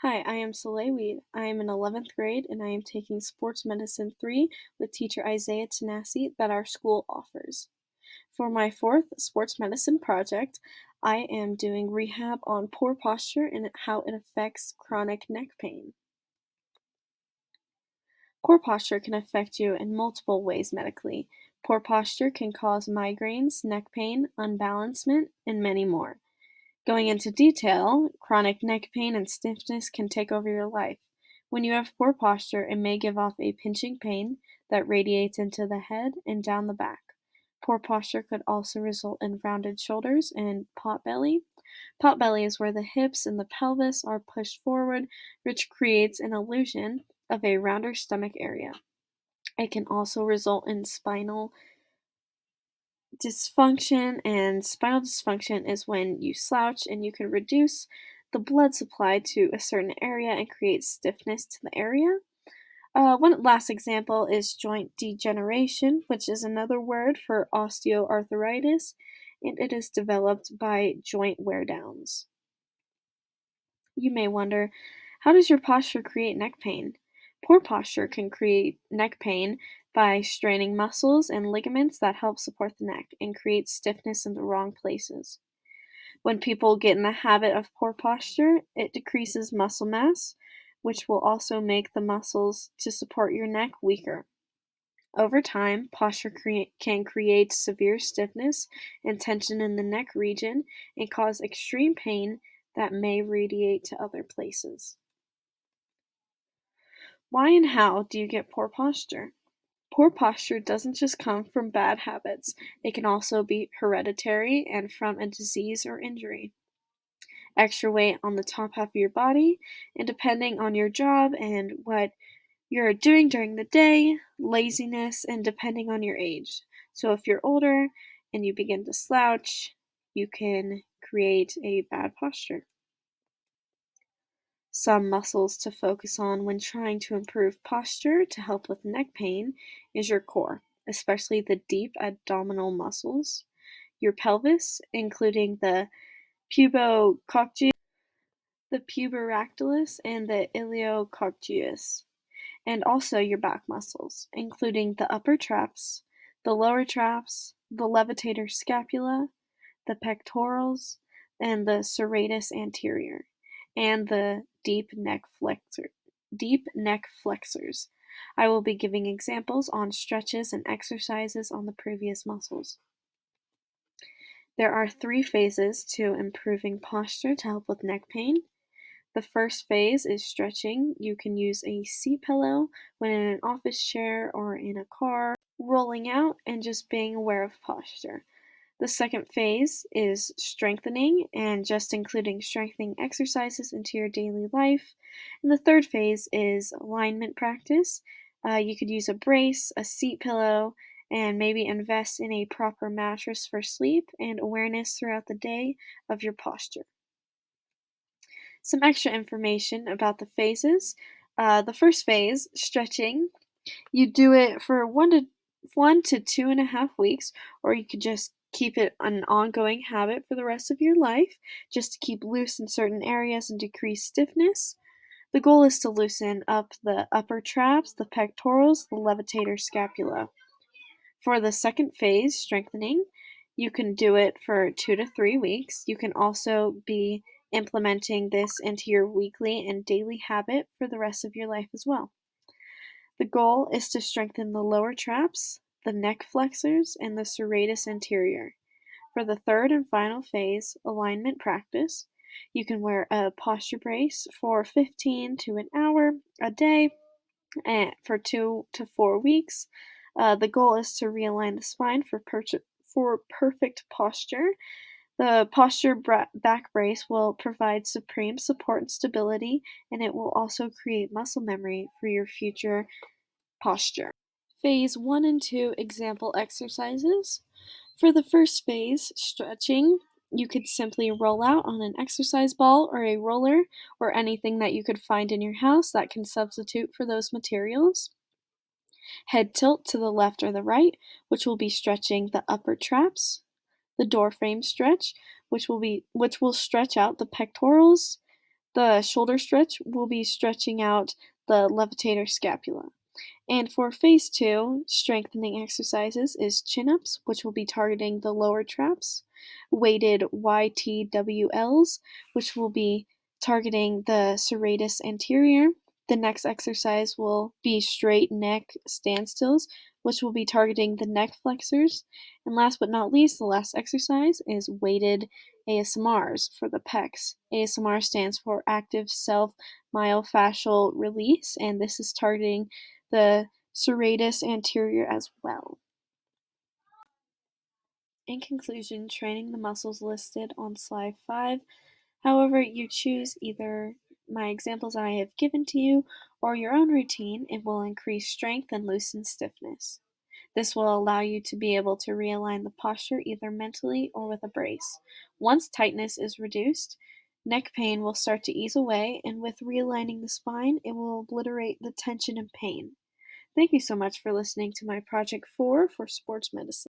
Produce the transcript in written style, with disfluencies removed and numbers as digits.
Hi, I am Soleil Weed. I am in 11th grade and I am taking Sports Medicine 3 with teacher Isaiah Tanasi that our school offers. For my fourth sports medicine project, I am doing rehab on poor posture and how it affects chronic neck pain. Poor posture can affect you in multiple ways medically. Poor posture can cause migraines, neck pain, unbalancement, and many more. Going into detail, chronic neck pain and stiffness can take over your life. When you have poor posture, it may give off a pinching pain that radiates into the head and down the back. Poor posture could also result in rounded shoulders and pot belly. Pot belly is where the hips and the pelvis are pushed forward, which creates an illusion of a rounder stomach area. It can also result in spinal dysfunction, and spinal dysfunction is when you slouch and you can reduce the blood supply to a certain area and create stiffness to the area. One last example is joint degeneration, which is another word for osteoarthritis, and it is developed by joint wear downs. You may wonder, how does your posture create neck pain? Poor posture can create neck pain by straining muscles and ligaments that help support the neck and create stiffness in the wrong places. When people get in the habit of poor posture, it decreases muscle mass, which will also make the muscles to support your neck weaker. Over time, posture can create severe stiffness and tension in the neck region and cause extreme pain that may radiate to other places. Why and how do you get poor posture? Poor posture doesn't just come from bad habits, it can also be hereditary and from a disease or injury. Extra weight on the top half of your body, and depending on your job and what you're doing during the day, laziness, and depending on your age. So if you're older and you begin to slouch, you can create a bad posture. Some muscles to focus on when trying to improve posture to help with neck pain is your core, especially the deep abdominal muscles, your pelvis, including the pubococcygeus, the puberactalis, and the iliococcygeus, and also your back muscles, including the upper traps, the lower traps, the levator scapula, the pectorals, and the serratus anterior, and the deep neck flexors. I will be giving examples on stretches and exercises on the previous muscles. There are 3 phases to improving posture to help with neck pain. The first phase is stretching. You can use a seat pillow when in an office chair or in a car, rolling out and just being aware of posture. The second phase is strengthening and just including strengthening exercises into your daily life. And the third phase is alignment practice. You could use a brace, a seat pillow, and maybe invest in a proper mattress for sleep and awareness throughout the day of your posture. Some extra information about the phases. The first phase, stretching, you do it for 1 to 2.5 weeks, or you could just keep it an ongoing habit for the rest of your life, just to keep loose in certain areas and decrease stiffness. The goal is to loosen up the upper traps, the pectorals, the levator scapula. For the second phase, strengthening, you can do it for 2 to 3 weeks. You can also be implementing this into your weekly and daily habit for the rest of your life as well. The goal is to strengthen the lower traps, the neck flexors, and the serratus anterior. For the third and final phase, alignment practice, you can wear a posture brace for 15 to an hour a day and for 2 to 4 weeks. The goal is to realign the spine for perfect posture. The posture back brace will provide supreme support and stability, and it will also create muscle memory for your future posture. Phase 1 and 2 example exercises. For the first phase, stretching, you could simply roll out on an exercise ball or a roller or anything that you could find in your house that can substitute for those materials. Head tilt to the left or the right, which will be stretching the upper traps. The door frame stretch, which will stretch out the pectorals, The shoulder stretch will be stretching out the levitator scapula. And for phase two, strengthening exercises is chin ups, which will be targeting the lower traps, weighted YTWLs, which will be targeting the serratus anterior. The next exercise will be straight neck standstills, which will be targeting the neck flexors. And last but not least, the last exercise is weighted ASMRs for the pecs. ASMR stands for active self myofascial release, and this is targeting the serratus anterior as well. In conclusion, training the muscles listed on slide 5, however you choose either my examples I have given to you or your own routine, it will increase strength and loosen stiffness. This will allow you to be able to realign the posture either mentally or with a brace. Once tightness is reduced, neck pain will start to ease away, and with realigning the spine, it will obliterate the tension and pain. Thank you so much for listening to my Project 4 for sports medicine.